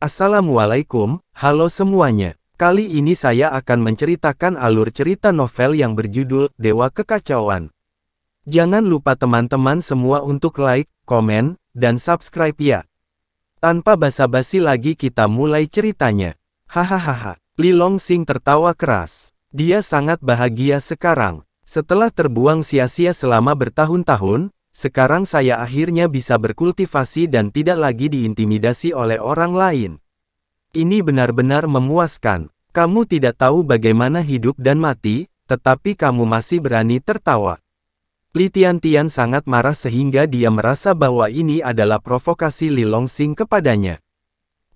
Assalamualaikum, halo semuanya. Kali ini saya akan menceritakan alur cerita novel yang berjudul Dewa Kekacauan. Jangan lupa teman-teman semua untuk like, komen, dan subscribe ya. Tanpa basa-basi lagi kita mulai ceritanya. Hahaha, Li Longsing tertawa keras. Dia sangat bahagia sekarang. Setelah terbuang sia-sia selama bertahun-tahun, sekarang saya akhirnya bisa berkultivasi dan tidak lagi diintimidasi oleh orang lain. Ini benar-benar memuaskan. Kamu tidak tahu bagaimana hidup dan mati, tetapi kamu masih berani tertawa. Li Tiantian sangat marah sehingga dia merasa bahwa ini adalah provokasi Li Longsing kepadanya.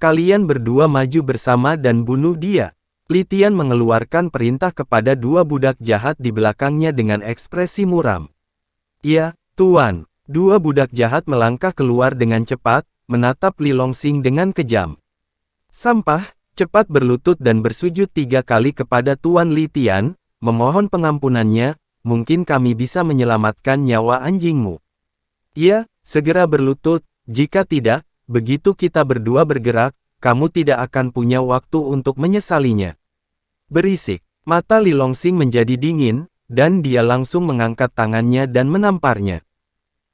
Kalian berdua maju bersama dan bunuh dia. Li Tian mengeluarkan perintah kepada dua budak jahat di belakangnya dengan ekspresi muram. Ya, Tuan. Dua budak jahat melangkah keluar dengan cepat, menatap Li Longsing dengan kejam. Sampah, cepat berlutut dan bersujud 3 kali kepada Tuan Li Tian, memohon pengampunannya, mungkin kami bisa menyelamatkan nyawa anjingmu. Ya, segera berlutut, jika tidak, begitu kita berdua bergerak, kamu tidak akan punya waktu untuk menyesalinya. Berisik, mata Li Longsing menjadi dingin, dan dia langsung mengangkat tangannya dan menamparnya.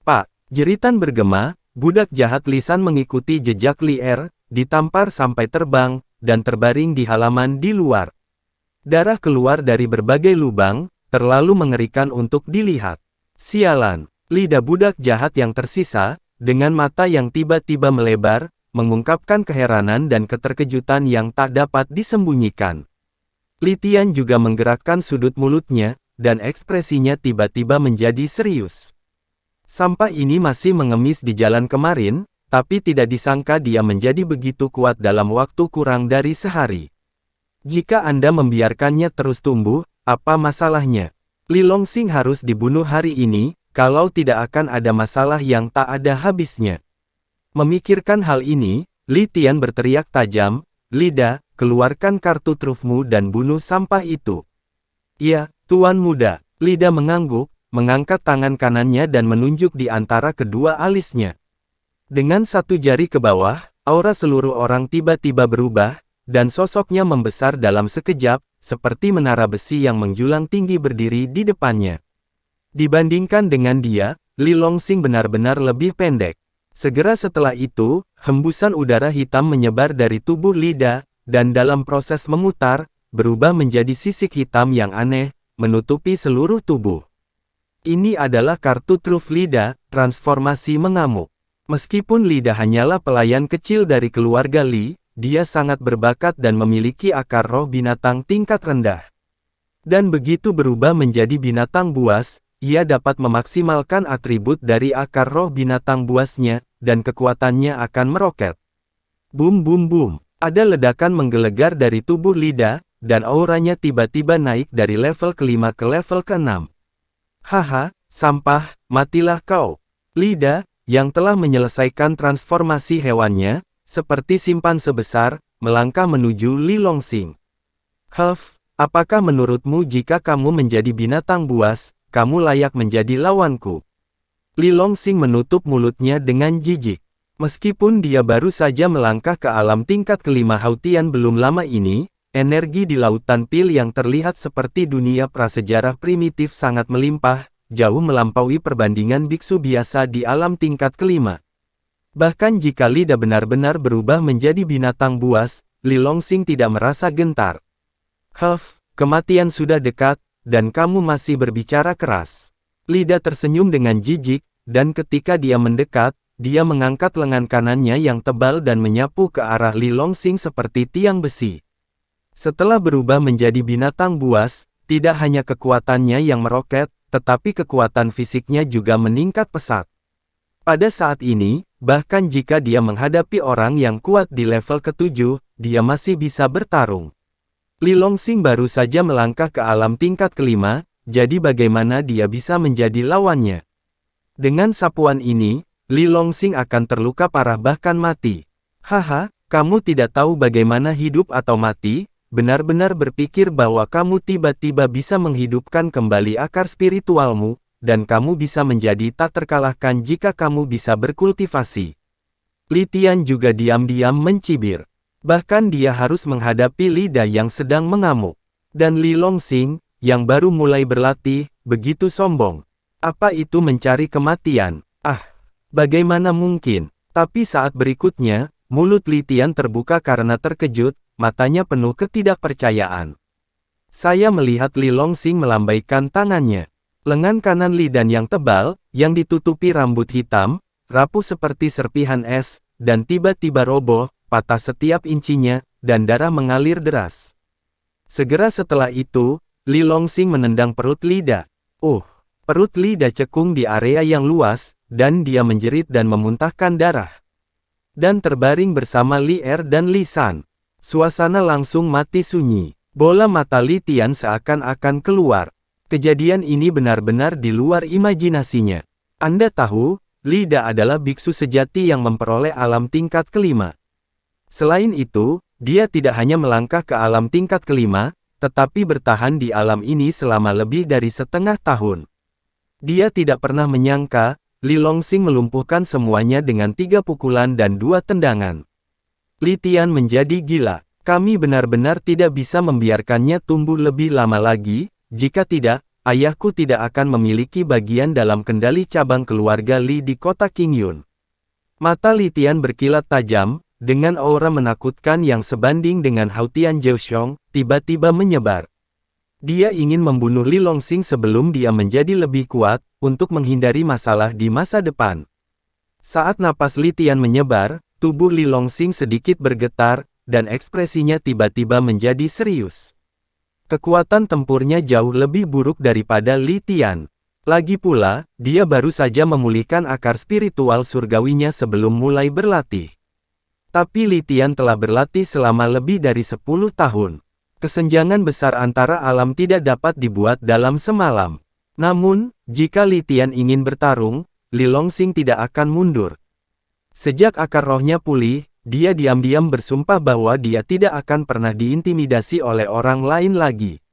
Pak, jeritan bergema, budak jahat lisan mengikuti jejak Li Er, ditampar sampai terbang, dan terbaring di halaman di luar. Darah keluar dari berbagai lubang, terlalu mengerikan untuk dilihat. Sialan, lidah budak jahat yang tersisa, dengan mata yang tiba-tiba melebar, mengungkapkan keheranan dan keterkejutan yang tak dapat disembunyikan. Li Tian juga menggerakkan sudut mulutnya, dan ekspresinya tiba-tiba menjadi serius. Sampah ini masih mengemis di jalan kemarin, tapi tidak disangka dia menjadi begitu kuat dalam waktu kurang dari sehari. Jika Anda membiarkannya terus tumbuh, apa masalahnya? Li Longsing harus dibunuh hari ini, kalau tidak akan ada masalah yang tak ada habisnya. Memikirkan hal ini, Li Tian berteriak tajam, "Lida, keluarkan kartu trufmu dan bunuh sampah itu." "Ya, Tuan Muda." Lida mengangguk, mengangkat tangan kanannya dan menunjuk di antara kedua alisnya. Dengan satu jari ke bawah, aura seluruh orang tiba-tiba berubah, dan sosoknya membesar dalam sekejap, seperti menara besi yang menjulang tinggi berdiri di depannya. Dibandingkan dengan dia, Li Longsing benar-benar lebih pendek. Segera setelah itu, hembusan udara hitam menyebar dari tubuh Lida, dan dalam proses memutar, berubah menjadi sisik hitam yang aneh, menutupi seluruh tubuh. Ini adalah kartu truf Lida, transformasi mengamuk. Meskipun Lida hanyalah pelayan kecil dari keluarga Li, dia sangat berbakat dan memiliki akar roh binatang tingkat rendah. Dan begitu berubah menjadi binatang buas, ia dapat memaksimalkan atribut dari akar roh binatang buasnya, dan kekuatannya akan meroket. Bum bum bum, ada ledakan menggelegar dari tubuh Lida, dan auranya tiba-tiba naik dari level ke-5 ke level ke-6. Haha, sampah, matilah kau. Lida, yang telah menyelesaikan transformasi hewannya, seperti simpan sebesar, melangkah menuju Li Longsing. Huff, apakah menurutmu jika kamu menjadi binatang buas, kamu layak menjadi lawanku? Li Longsing menutup mulutnya dengan jijik. Meskipun dia baru saja melangkah ke alam tingkat ke-5 Hautian belum lama ini, energi di lautan pil yang terlihat seperti dunia prasejarah primitif sangat melimpah, jauh melampaui perbandingan biksu biasa di alam tingkat ke-5. Bahkan jika Lida benar-benar berubah menjadi binatang buas, Li Longsing tidak merasa gentar. Huff, kematian sudah dekat, dan kamu masih berbicara keras. Lida tersenyum dengan jijik, dan ketika dia mendekat, dia mengangkat lengan kanannya yang tebal dan menyapu ke arah Li Longsing seperti tiang besi. Setelah berubah menjadi binatang buas, tidak hanya kekuatannya yang meroket, tetapi kekuatan fisiknya juga meningkat pesat. Pada saat ini, bahkan jika dia menghadapi orang yang kuat di level ke-7, dia masih bisa bertarung. Li Longsing baru saja melangkah ke alam tingkat ke-5, jadi bagaimana dia bisa menjadi lawannya? Dengan sapuan ini, Li Longsing akan terluka parah bahkan mati. Haha, kamu tidak tahu bagaimana hidup atau mati? Benar-benar berpikir bahwa kamu tiba-tiba bisa menghidupkan kembali akar spiritualmu, dan kamu bisa menjadi tak terkalahkan jika kamu bisa berkultivasi. Li Tian juga diam-diam mencibir. Bahkan dia harus menghadapi Li Da yang sedang mengamuk. Dan Li Longxing, yang baru mulai berlatih, begitu sombong. Apa itu mencari kematian? Ah, bagaimana mungkin? Tapi saat berikutnya, mulut Li Tian terbuka karena terkejut, matanya penuh ketidakpercayaan. Saya melihat Li Longxing melambaikan tangannya. Lengan kanan Li Dan yang tebal, yang ditutupi rambut hitam, rapuh seperti serpihan es, dan tiba-tiba roboh, patah setiap incinya, dan darah mengalir deras. Segera setelah itu, Li Longxing menendang perut Li Da. Perut Li Da cekung di area yang luas, dan dia menjerit dan memuntahkan darah. Dan terbaring bersama Li Er dan Li San. Suasana langsung mati sunyi. Bola mata Li Tian seakan-akan keluar. Kejadian ini benar-benar di luar imajinasinya. Anda tahu, Li Da adalah biksu sejati yang memperoleh alam tingkat kelima. Selain itu, dia tidak hanya melangkah ke alam tingkat kelima, tetapi bertahan di alam ini selama lebih dari setengah tahun. Dia tidak pernah menyangka, Li Longxing melumpuhkan semuanya dengan 3 pukulan dan 2 tendangan. Li Tian menjadi gila. Kami benar-benar tidak bisa membiarkannya tumbuh lebih lama lagi, jika tidak, ayahku tidak akan memiliki bagian dalam kendali cabang keluarga Li di kota Qingyun. Mata Li Tian berkilat tajam, dengan aura menakutkan yang sebanding dengan Hautian Jiuxiong, tiba-tiba menyebar. Dia ingin membunuh Li Longxing sebelum dia menjadi lebih kuat, untuk menghindari masalah di masa depan. Saat napas Li Tian menyebar, tubuh Li Longxing sedikit bergetar, dan ekspresinya tiba-tiba menjadi serius. Kekuatan tempurnya jauh lebih buruk daripada Li Tian. Lagi pula, dia baru saja memulihkan akar spiritual surgawinya sebelum mulai berlatih. Tapi Li Tian telah berlatih selama lebih dari 10 tahun. Kesenjangan besar antara alam tidak dapat dibuat dalam semalam. Namun, jika Li Tian ingin bertarung, Li Longxing tidak akan mundur. Sejak akar rohnya pulih, dia diam-diam bersumpah bahwa dia tidak akan pernah diintimidasi oleh orang lain lagi.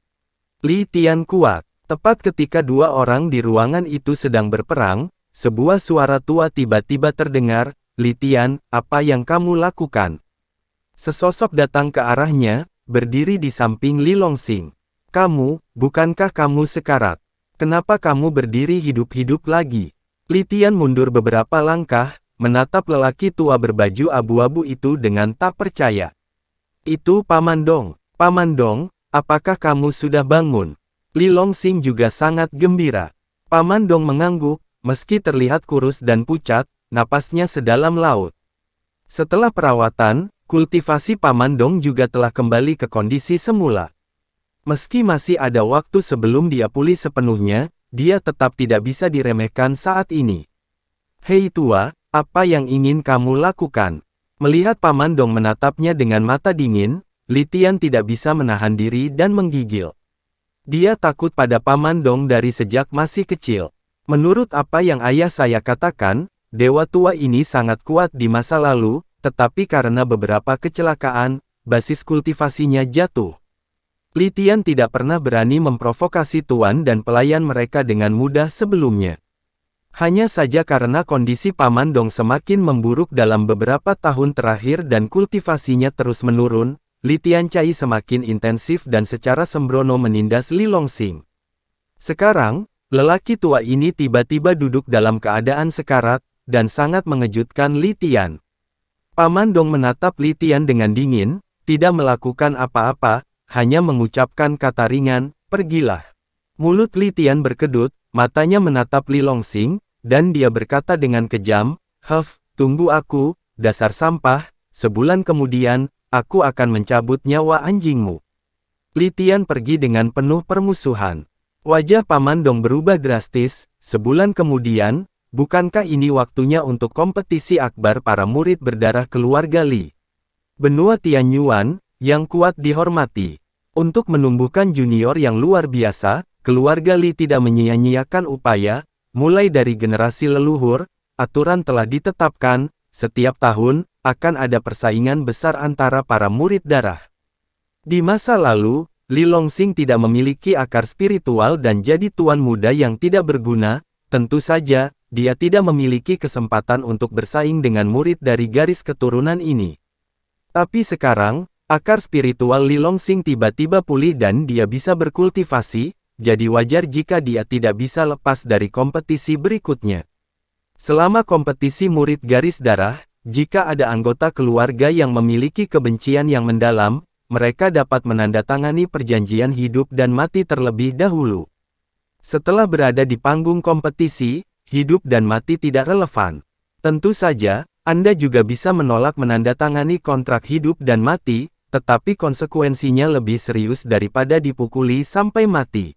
Li Tian kuat. Tepat ketika 2 orang di ruangan itu sedang berperang, sebuah suara tua tiba-tiba terdengar, "Li Tian, apa yang kamu lakukan?" Sesosok datang ke arahnya, berdiri di samping Li Longxing. "Kamu, bukankah kamu sekarat? Kenapa kamu berdiri hidup-hidup lagi?" Li Tian mundur beberapa langkah, menatap lelaki tua berbaju abu-abu itu dengan tak percaya. "Itu Paman Dong. Paman Dong, apakah kamu sudah bangun?" Li Longxing juga sangat gembira. Paman Dong mengangguk, meski terlihat kurus dan pucat, napasnya sedalam laut. Setelah perawatan, kultivasi Paman Dong juga telah kembali ke kondisi semula. Meski masih ada waktu sebelum dia pulih sepenuhnya, dia tetap tidak bisa diremehkan saat ini. "Hei tua, apa yang ingin kamu lakukan?" Melihat Paman Dong menatapnya dengan mata dingin, Li Tian tidak bisa menahan diri dan menggigil. Dia takut pada Paman Dong dari sejak masih kecil. Menurut apa yang ayah saya katakan, dewa tua ini sangat kuat di masa lalu, tetapi karena beberapa kecelakaan, basis kultivasinya jatuh. Li Tian tidak pernah berani memprovokasi tuan dan pelayan mereka dengan mudah sebelumnya. Hanya saja karena kondisi Paman Dong semakin memburuk dalam beberapa tahun terakhir dan kultivasinya terus menurun, Li Tian Cai semakin intensif dan secara sembrono menindas Li Longxing. Sekarang, lelaki tua ini tiba-tiba duduk dalam keadaan sekarat, dan sangat mengejutkan Li Tian. Paman Dong menatap Li Tian dengan dingin, tidak melakukan apa-apa, hanya mengucapkan kata ringan, "Pergilah." Mulut Li Tian berkedut, matanya menatap Li Longxing, dan dia berkata dengan kejam, Tunggu aku, dasar sampah, sebulan kemudian, aku akan mencabut nyawa anjingmu." Li Tian pergi dengan penuh permusuhan. Wajah Paman Dong berubah drastis, "Sebulan kemudian, bukankah ini waktunya untuk kompetisi akbar para murid berdarah keluarga Li? Benua Tianyuan, yang kuat dihormati. Untuk menumbuhkan junior yang luar biasa, keluarga Li tidak menyia-nyiakan upaya, mulai dari generasi leluhur, aturan telah ditetapkan, setiap tahun, akan ada persaingan besar antara para murid darah. Di masa lalu, Li Longxing tidak memiliki akar spiritual dan jadi tuan muda yang tidak berguna, tentu saja, dia tidak memiliki kesempatan untuk bersaing dengan murid dari garis keturunan ini. Tapi sekarang, akar spiritual Li Longsing tiba-tiba pulih dan dia bisa berkultivasi, jadi wajar jika dia tidak bisa lepas dari kompetisi berikutnya. Selama kompetisi murid garis darah, jika ada anggota keluarga yang memiliki kebencian yang mendalam, mereka dapat menandatangani perjanjian hidup dan mati terlebih dahulu. Setelah berada di panggung kompetisi, hidup dan mati tidak relevan. Tentu saja, Anda juga bisa menolak menandatangani kontrak hidup dan mati, tetapi konsekuensinya lebih serius daripada dipukuli sampai mati.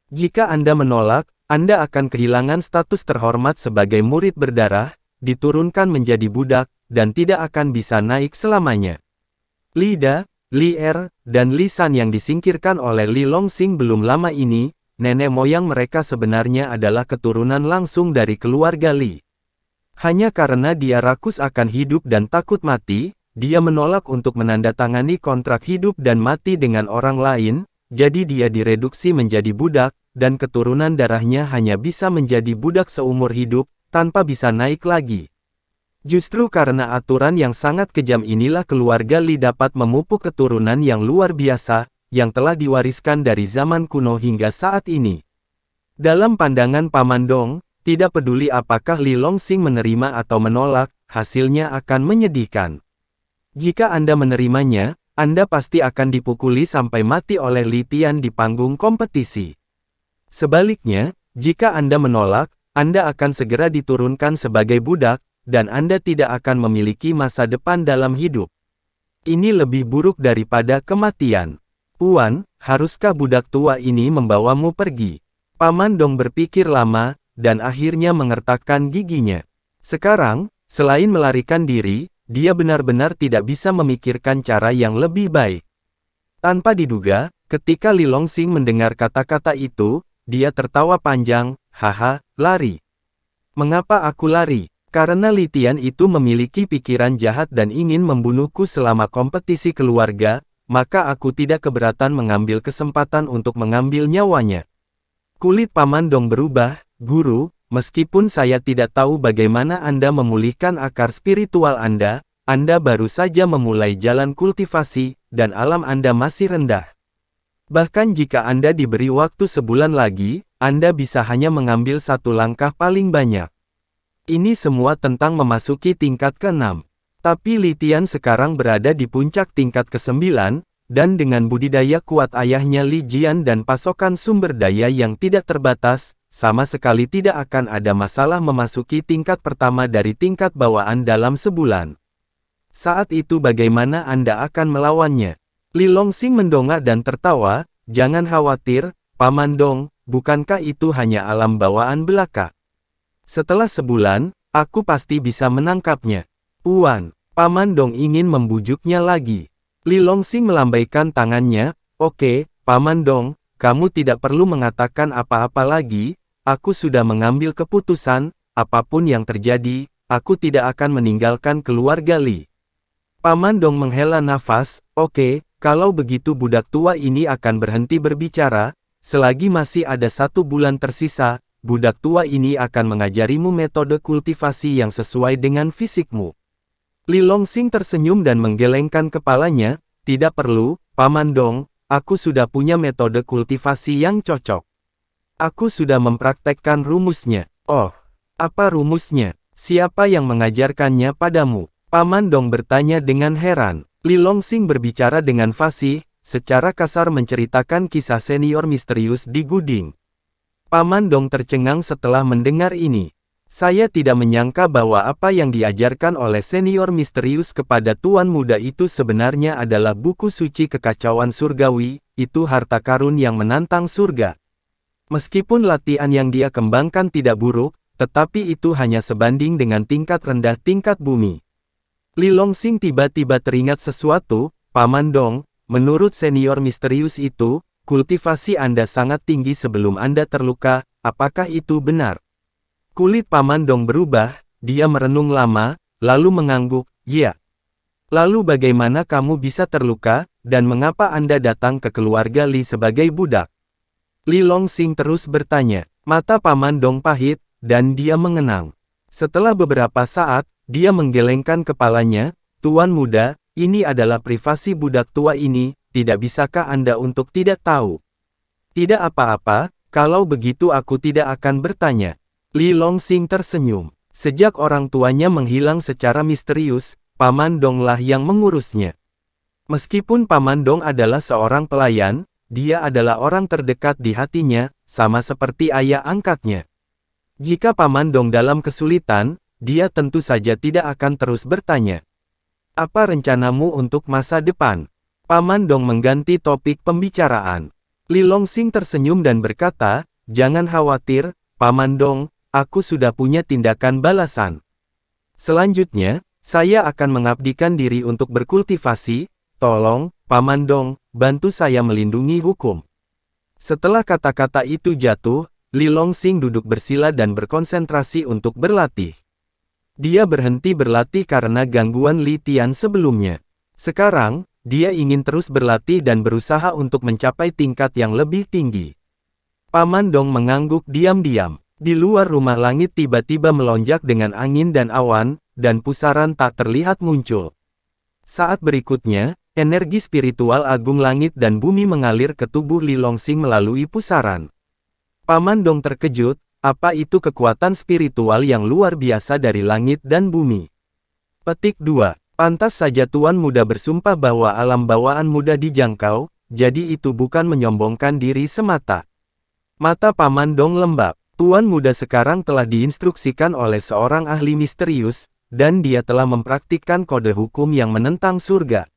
Jika Anda menolak, Anda akan kehilangan status terhormat sebagai murid berdarah, diturunkan menjadi budak, dan tidak akan bisa naik selamanya. Li Da, Li Er, dan Li San yang disingkirkan oleh Li Longsing belum lama ini, nenek moyang mereka sebenarnya adalah keturunan langsung dari keluarga Li. Hanya karena dia rakus akan hidup dan takut mati, dia menolak untuk menandatangani kontrak hidup dan mati dengan orang lain, jadi dia direduksi menjadi budak, dan keturunan darahnya hanya bisa menjadi budak seumur hidup, tanpa bisa naik lagi. Justru karena aturan yang sangat kejam inilah keluarga Li dapat memupuk keturunan yang luar biasa, yang telah diwariskan dari zaman kuno hingga saat ini. Dalam pandangan Paman Dong, tidak peduli apakah Li Longsing menerima atau menolak, hasilnya akan menyedihkan. Jika Anda menerimanya, Anda pasti akan dipukuli sampai mati oleh Li Tian di panggung kompetisi. Sebaliknya, jika Anda menolak, Anda akan segera diturunkan sebagai budak, dan Anda tidak akan memiliki masa depan dalam hidup. Ini lebih buruk daripada kematian. Puan, haruskah budak tua ini membawamu pergi? Paman Dong berpikir lama, dan akhirnya mengertakkan giginya. Sekarang, selain melarikan diri, dia benar-benar tidak bisa memikirkan cara yang lebih baik. Tanpa diduga, ketika Li Longsing mendengar kata-kata itu, dia tertawa panjang, haha, lari. Mengapa aku lari? Karena Li Tian itu memiliki pikiran jahat dan ingin membunuhku selama kompetisi keluarga, maka aku tidak keberatan mengambil kesempatan untuk mengambil nyawanya. Kulit Paman Dong berubah, Guru, meskipun saya tidak tahu bagaimana Anda memulihkan akar spiritual Anda baru saja memulai jalan kultivasi, dan alam Anda masih rendah. Bahkan jika Anda diberi waktu sebulan lagi, Anda bisa hanya mengambil satu langkah paling banyak. Ini semua tentang memasuki tingkat ke-6. Tapi Li Tian sekarang berada di puncak tingkat ke-9, dan dengan budidaya kuat ayahnya Li Jian dan pasokan sumber daya yang tidak terbatas, sama sekali tidak akan ada masalah memasuki tingkat pertama dari tingkat bawaan dalam sebulan. Saat itu bagaimana Anda akan melawannya? Li Longsing mendongak dan tertawa, jangan khawatir, Paman Dong, bukankah itu hanya alam bawaan belaka? Setelah sebulan, aku pasti bisa menangkapnya. Puan, Paman Dong ingin membujuknya lagi. Li Longsing melambaikan tangannya, oke, Paman Dong, kamu tidak perlu mengatakan apa-apa lagi, aku sudah mengambil keputusan, apapun yang terjadi, aku tidak akan meninggalkan keluarga Li. Paman Dong menghela nafas, oke, kalau begitu budak tua ini akan berhenti berbicara, selagi masih ada 1 bulan tersisa, budak tua ini akan mengajarimu metode kultivasi yang sesuai dengan fisikmu. Li Longsing tersenyum dan menggelengkan kepalanya, tidak perlu, Paman Dong, aku sudah punya metode kultivasi yang cocok. Aku sudah mempraktekkan rumusnya. Oh, apa rumusnya? Siapa yang mengajarkannya padamu? Paman Dong bertanya dengan heran. Li Longsing berbicara dengan fasih, secara kasar menceritakan kisah senior misterius di Guding. Paman Dong tercengang setelah mendengar ini. Saya tidak menyangka bahwa apa yang diajarkan oleh senior misterius kepada tuan muda itu sebenarnya adalah buku suci kekacauan surgawi, itu harta karun yang menantang surga. Meskipun latihan yang dia kembangkan tidak buruk, tetapi itu hanya sebanding dengan tingkat rendah tingkat bumi. Li Longsing tiba-tiba teringat sesuatu, Paman Dong, menurut senior misterius itu, kultivasi Anda sangat tinggi sebelum Anda terluka, apakah itu benar? Kulit Paman Dong berubah, dia merenung lama, lalu mengangguk, ya. Lalu bagaimana kamu bisa terluka, dan mengapa Anda datang ke keluarga Li sebagai budak? Li Longsing terus bertanya, mata Paman Dong pahit, dan dia mengenang. Setelah beberapa saat, dia menggelengkan kepalanya, Tuan muda, Ini adalah privasi budak tua ini, tidak bisakah Anda untuk tidak tahu? Tidak apa-apa, kalau begitu aku tidak akan bertanya. Li Longxing tersenyum. Sejak orang tuanya menghilang secara misterius, Paman Dong lah yang mengurusnya. Meskipun Paman Dong adalah seorang pelayan, dia adalah orang terdekat di hatinya, sama seperti ayah angkatnya. Jika Paman Dong dalam kesulitan, dia tentu saja tidak akan terus bertanya. Apa rencanamu untuk masa depan? Paman Dong mengganti topik pembicaraan. Li Longxing tersenyum dan berkata, jangan khawatir, Paman Dong, aku sudah punya tindakan balasan. Selanjutnya, saya akan mengabdikan diri untuk berkultivasi, tolong, Paman Dong, bantu saya melindungi hukum. Setelah kata-kata itu jatuh, Li Longxing duduk bersila dan berkonsentrasi untuk berlatih. Dia berhenti berlatih karena gangguan Li Tian sebelumnya. Sekarang, dia ingin terus berlatih dan berusaha untuk mencapai tingkat yang lebih tinggi. Paman Dong mengangguk diam-diam. Di luar rumah langit tiba-tiba melonjak dengan angin dan awan, dan pusaran tak terlihat muncul. Saat berikutnya, energi spiritual agung langit dan bumi mengalir ke tubuh Li Longxing melalui pusaran. Paman Dong terkejut. Apa itu kekuatan spiritual yang luar biasa dari langit dan bumi? Petik 2. Pantas saja Tuan Muda bersumpah bahwa alam bawaan mudah dijangkau, jadi itu bukan menyombongkan diri semata. Mata Paman Dong lembab. Tuan Muda sekarang telah diinstruksikan oleh seorang ahli misterius, dan dia telah mempraktikkan kode hukum yang menentang surga.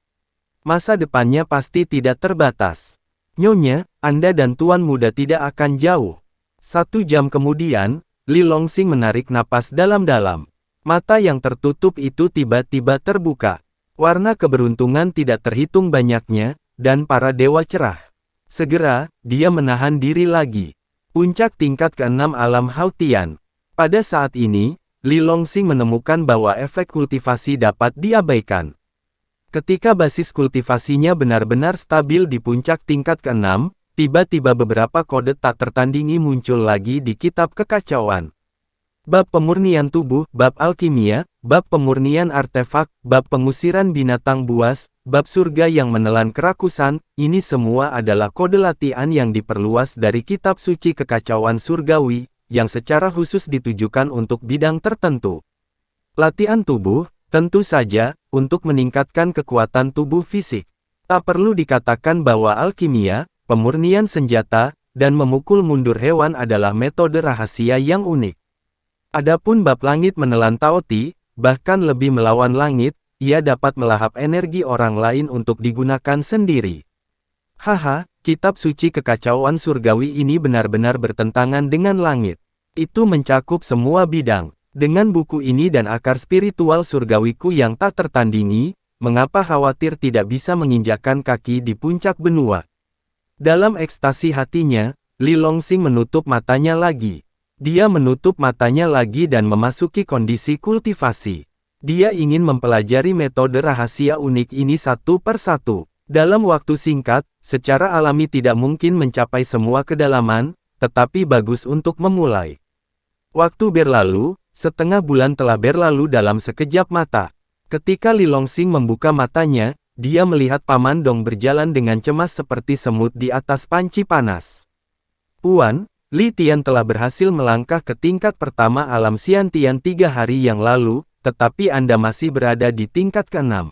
Masa depannya pasti tidak terbatas. Nyonya, Anda dan Tuan Muda tidak akan jauh. 1 jam kemudian, Li Longxing menarik napas dalam-dalam. Mata yang tertutup itu tiba-tiba terbuka. Warna keberuntungan tidak terhitung banyaknya, dan para dewa cerah. Segera, dia menahan diri lagi. Puncak tingkat ke-6 alam Hautian. Pada saat ini, Li Longxing menemukan bahwa efek kultivasi dapat diabaikan. Ketika basis kultivasinya benar-benar stabil di puncak tingkat ke-6, tiba-tiba beberapa kode tak tertandingi muncul lagi di kitab kekacauan. Bab pemurnian tubuh, bab alkimia, bab pemurnian artefak, bab pengusiran binatang buas, bab surga yang menelan kerakusan, ini semua adalah kode latihan yang diperluas dari kitab suci kekacauan surgawi, yang secara khusus ditujukan untuk bidang tertentu. Latihan tubuh, tentu saja, untuk meningkatkan kekuatan tubuh fisik. Tak perlu dikatakan bahwa alkimia, pemurnian senjata, dan memukul mundur hewan adalah metode rahasia yang unik. Adapun bab langit menelan Taoti, bahkan lebih melawan langit, ia dapat melahap energi orang lain untuk digunakan sendiri. Haha, kitab suci kekacauan surgawi ini benar-benar bertentangan dengan langit. Itu mencakup semua bidang. Dengan buku ini dan akar spiritual surgawiku yang tak tertandingi, mengapa khawatir tidak bisa menginjakkan kaki di puncak benua? Dalam ekstasi hatinya, Li Longxing menutup matanya lagi. Dia menutup matanya lagi dan memasuki kondisi kultivasi. Dia ingin mempelajari metode rahasia unik ini satu persatu. Dalam waktu singkat, secara alami tidak mungkin mencapai semua kedalaman, tetapi bagus untuk memulai. Waktu berlalu, setengah bulan telah berlalu dalam sekejap mata. Ketika Li Longxing membuka matanya, dia melihat Paman Dong berjalan dengan cemas seperti semut di atas panci panas. Puan, Li Tian telah berhasil melangkah ke tingkat pertama alam Xiantian 3 hari yang lalu, tetapi Anda masih berada di tingkat ke-6.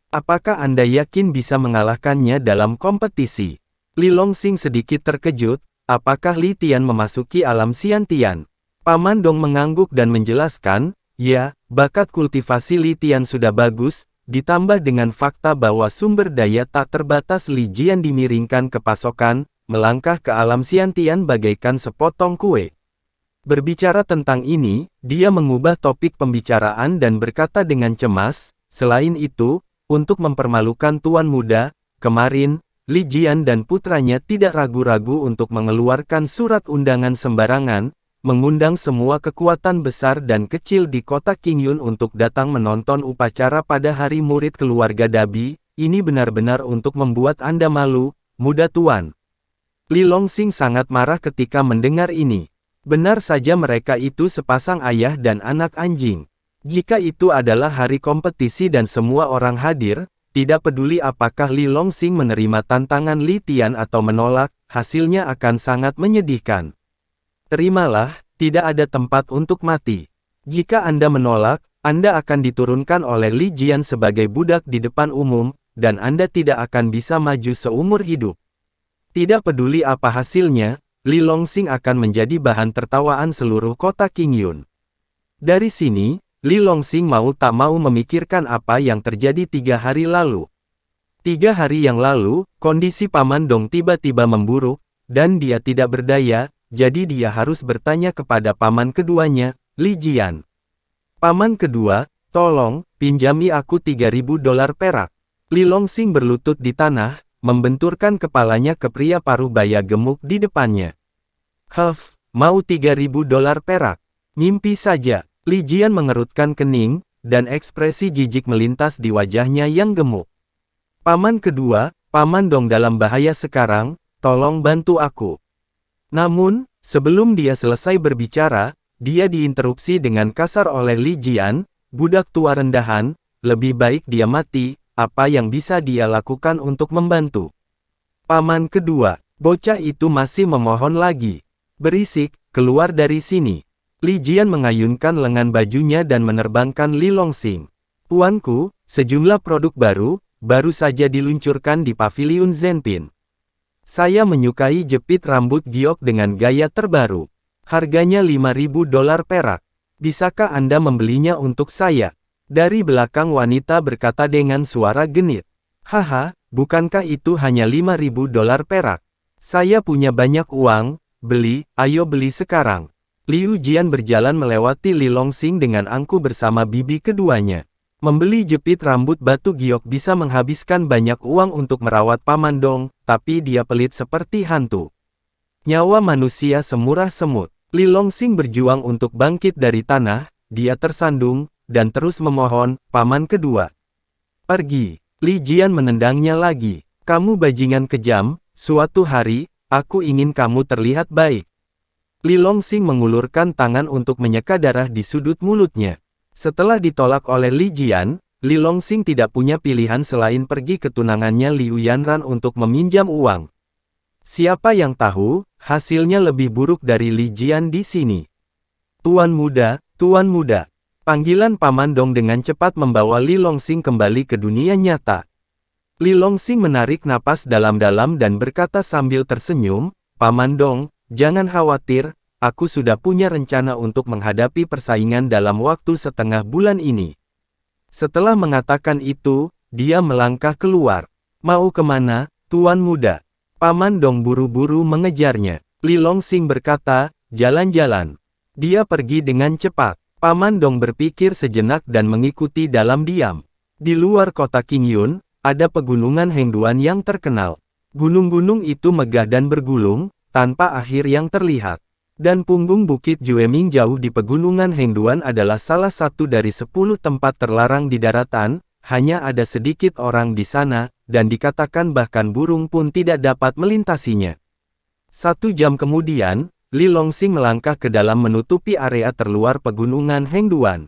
Apakah Anda yakin bisa mengalahkannya dalam kompetisi? Li Longxing sedikit terkejut, apakah Li Tian memasuki alam Xiantian? Paman Dong mengangguk dan menjelaskan, ya, bakat kultivasi Li Tian sudah bagus, ditambah dengan fakta bahwa sumber daya tak terbatas Li Jian dimiringkan ke pasokan, melangkah ke alam Xiantian bagaikan sepotong kue. Berbicara tentang ini, dia mengubah topik pembicaraan dan berkata dengan cemas, selain itu, untuk mempermalukan Tuan Muda, kemarin, Li Jian dan putranya tidak ragu-ragu untuk mengeluarkan surat undangan sembarangan, mengundang semua kekuatan besar dan kecil di kota Qingyun untuk datang menonton upacara pada hari murid keluarga Dabi, ini benar-benar untuk membuat Anda malu, muda tuan. Li Longxing sangat marah ketika mendengar ini. Benar saja mereka itu sepasang ayah dan anak anjing. Jika itu adalah hari kompetisi dan semua orang hadir, tidak peduli apakah Li Longsing menerima tantangan Li Tian atau menolak, hasilnya akan sangat menyedihkan. Terimalah, tidak ada tempat untuk mati. Jika Anda menolak, Anda akan diturunkan oleh Li Jian sebagai budak di depan umum, dan Anda tidak akan bisa maju seumur hidup. Tidak peduli apa hasilnya, Li Longsing akan menjadi bahan tertawaan seluruh kota Qingyun. Dari sini, Li Longsing mau tak mau memikirkan apa yang terjadi 3 hari lalu. 3 hari yang lalu, kondisi Paman Dong tiba-tiba memburuk, dan dia tidak berdaya, jadi dia harus bertanya kepada paman keduanya, Li Jian. Paman kedua, tolong, pinjami aku 3.000 dolar perak. Li Longsing berlutut di tanah, membenturkan kepalanya ke pria paruh baya gemuk di depannya. Mau 3.000 dolar perak? Mimpi saja. Li Jian mengerutkan kening, dan ekspresi jijik melintas di wajahnya yang gemuk. Paman kedua, Paman Dong dalam bahaya sekarang, tolong bantu aku. Namun, sebelum dia selesai berbicara, dia diinterupsi dengan kasar oleh Li Jian, budak tua rendahan, lebih baik dia mati, apa yang bisa dia lakukan untuk membantu. Paman kedua, bocah itu masih memohon lagi. Berisik, keluar dari sini. Li Jian mengayunkan lengan bajunya dan menerbangkan Li Longsing. Tuanku, sejumlah produk baru saja diluncurkan di Paviliun Zenpin. Saya menyukai jepit rambut giok dengan gaya terbaru. Harganya 5.000 dolar perak. Bisakah Anda membelinya untuk saya? Dari belakang wanita berkata dengan suara genit. Haha, bukankah itu hanya 5.000 dolar perak? Saya punya banyak uang, ayo beli sekarang. Liu Jian berjalan melewati Li Longsing dengan angku bersama bibi keduanya. Membeli jepit rambut batu giok bisa menghabiskan banyak uang untuk merawat Paman Dong, tapi dia pelit seperti hantu. Nyawa manusia semurah semut. Li Longsing berjuang untuk bangkit dari tanah, dia tersandung, dan terus memohon, Paman kedua. Pergi. Li Jian menendangnya lagi. Kamu bajingan kejam, suatu hari, aku ingin kamu terlihat baik. Li Longsing mengulurkan tangan untuk menyeka darah di sudut mulutnya. Setelah ditolak oleh Li Jian, Li Longsing tidak punya pilihan selain pergi ke tunangannya Liu Yanran untuk meminjam uang. Siapa yang tahu, hasilnya lebih buruk dari Li Jian di sini. Tuan muda, panggilan Paman Dong dengan cepat membawa Li Longsing kembali ke dunia nyata. Li Longsing menarik napas dalam-dalam dan berkata sambil tersenyum, Paman Dong, jangan khawatir, aku sudah punya rencana untuk menghadapi persaingan dalam waktu setengah bulan ini. Setelah mengatakan itu, dia melangkah keluar. Mau kemana, Tuan muda? Paman Dong buru-buru mengejarnya. Li Longsing berkata, jalan-jalan. Dia pergi dengan cepat. Paman Dong berpikir sejenak dan mengikuti dalam diam. Di luar kota Qingyun, ada pegunungan Hengduan yang terkenal. Gunung-gunung itu megah dan bergulung, tanpa akhir yang terlihat. Dan punggung Bukit Jueming jauh di pegunungan Hengduan adalah salah satu dari 10 tempat terlarang di daratan, hanya ada sedikit orang di sana, dan dikatakan bahkan burung pun tidak dapat melintasinya. 1 jam kemudian, Li Longsing melangkah ke dalam menutupi area terluar pegunungan Hengduan.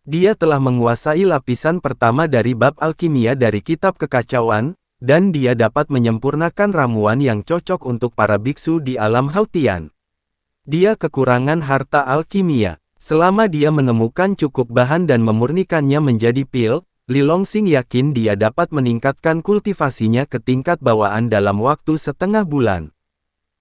Dia telah menguasai lapisan pertama dari bab alkimia dari kitab kekacauan, dan dia dapat menyempurnakan ramuan yang cocok untuk para biksu di alam Hautian. Dia kekurangan harta alkimia. Selama dia menemukan cukup bahan dan memurnikannya menjadi pil, Li Longsing yakin dia dapat meningkatkan kultivasinya ke tingkat bawaan dalam waktu setengah bulan.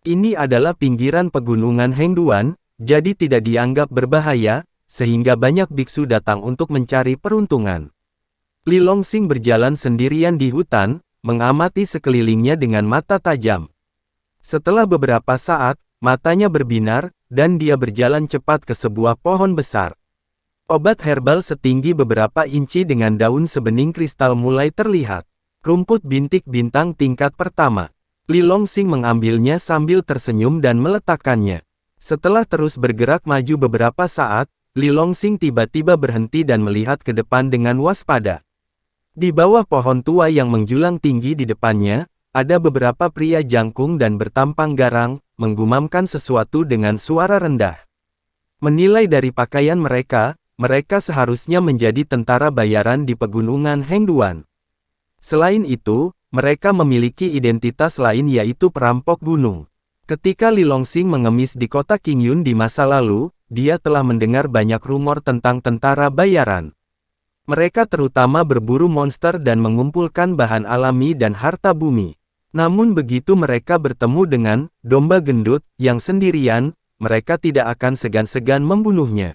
Ini adalah pinggiran pegunungan Hengduan, jadi tidak dianggap berbahaya, sehingga banyak biksu datang untuk mencari peruntungan. Li Longsing berjalan sendirian di hutan, mengamati sekelilingnya dengan mata tajam. Setelah beberapa saat, matanya berbinar, dan dia berjalan cepat ke sebuah pohon besar. Obat herbal setinggi beberapa inci dengan daun sebening kristal mulai terlihat. Rumput bintik bintang tingkat pertama. Li Longsing mengambilnya sambil tersenyum dan meletakkannya. Setelah terus bergerak maju beberapa saat, Li Longsing tiba-tiba berhenti dan melihat ke depan dengan waspada. Di bawah pohon tua yang menjulang tinggi di depannya, ada beberapa pria jangkung dan bertampang garang, menggumamkan sesuatu dengan suara rendah. Menilai dari pakaian mereka, mereka seharusnya menjadi tentara bayaran di pegunungan Hengduan. Selain itu, mereka memiliki identitas lain yaitu perampok gunung. Ketika Li Longsing mengemis di kota Qingyun di masa lalu, dia telah mendengar banyak rumor tentang tentara bayaran. Mereka terutama berburu monster dan mengumpulkan bahan alami dan harta bumi. Namun begitu mereka bertemu dengan domba gendut yang sendirian, mereka tidak akan segan-segan membunuhnya.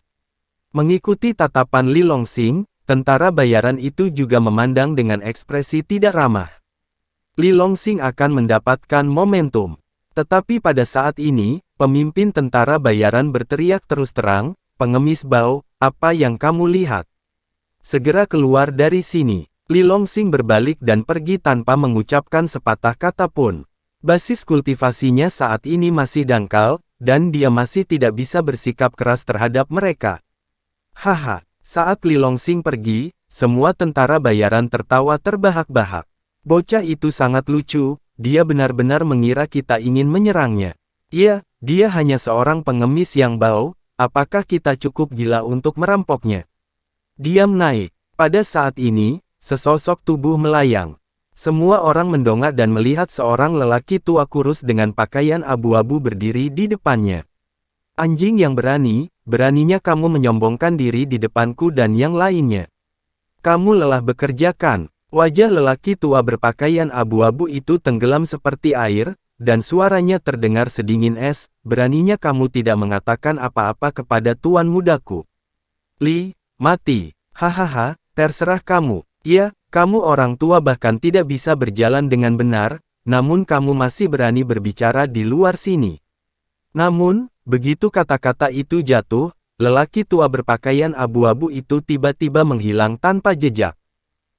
Mengikuti tatapan Li Longsing, tentara bayaran itu juga memandang dengan ekspresi tidak ramah. Li Longsing akan mendapatkan momentum. Tetapi pada saat ini, pemimpin tentara bayaran berteriak terus terang, "Pengemis bau, apa yang kamu lihat? Segera keluar dari sini." Li Longsing berbalik dan pergi tanpa mengucapkan sepatah kata pun. Basis kultivasinya saat ini masih dangkal, dan dia masih tidak bisa bersikap keras terhadap mereka. Haha, saat Li Longsing pergi, semua tentara bayaran tertawa terbahak-bahak. Bocah itu sangat lucu. Dia benar-benar mengira kita ingin menyerangnya. Iya, dia hanya seorang pengemis yang bau, apakah kita cukup gila untuk merampoknya? Diam naik. Pada saat ini, sesosok tubuh melayang. Semua orang mendongak dan melihat seorang lelaki tua kurus dengan pakaian abu-abu berdiri di depannya. Anjing yang berani, beraninya kamu menyombongkan diri di depanku dan yang lainnya. Kamu lelah bekerja kan? Wajah lelaki tua berpakaian abu-abu itu tenggelam seperti air, dan suaranya terdengar sedingin es, beraninya kamu tidak mengatakan apa-apa kepada tuan mudaku. Li, mati. Hahaha, terserah kamu. Ya, kamu orang tua bahkan tidak bisa berjalan dengan benar, namun kamu masih berani berbicara di luar sini. Namun, begitu kata-kata itu jatuh, lelaki tua berpakaian abu-abu itu tiba-tiba menghilang tanpa jejak.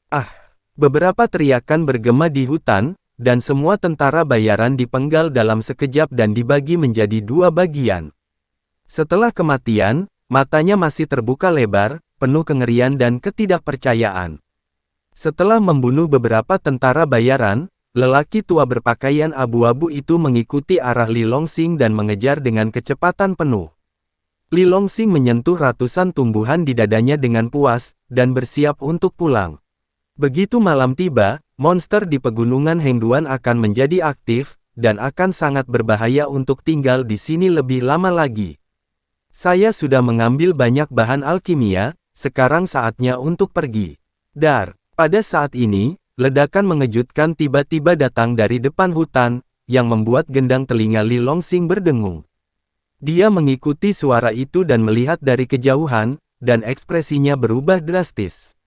Ah! Beberapa teriakan bergema di hutan, dan semua tentara bayaran dipenggal dalam sekejap dan dibagi menjadi dua bagian. Setelah kematian, matanya masih terbuka lebar, penuh kengerian dan ketidakpercayaan. Setelah membunuh beberapa tentara bayaran, lelaki tua berpakaian abu-abu itu mengikuti arah Li Longsing dan mengejar dengan kecepatan penuh. Li Longsing menyentuh ratusan tumbuhan di dadanya dengan puas, dan bersiap untuk pulang. Begitu malam tiba, monster di pegunungan Hengduan akan menjadi aktif, dan akan sangat berbahaya untuk tinggal di sini lebih lama lagi. Saya sudah mengambil banyak bahan alkimia, sekarang saatnya untuk pergi. Dar, pada saat ini, ledakan mengejutkan tiba-tiba datang dari depan hutan, yang membuat gendang telinga Li Longsing berdengung. Dia mengikuti suara itu dan melihat dari kejauhan, dan ekspresinya berubah drastis.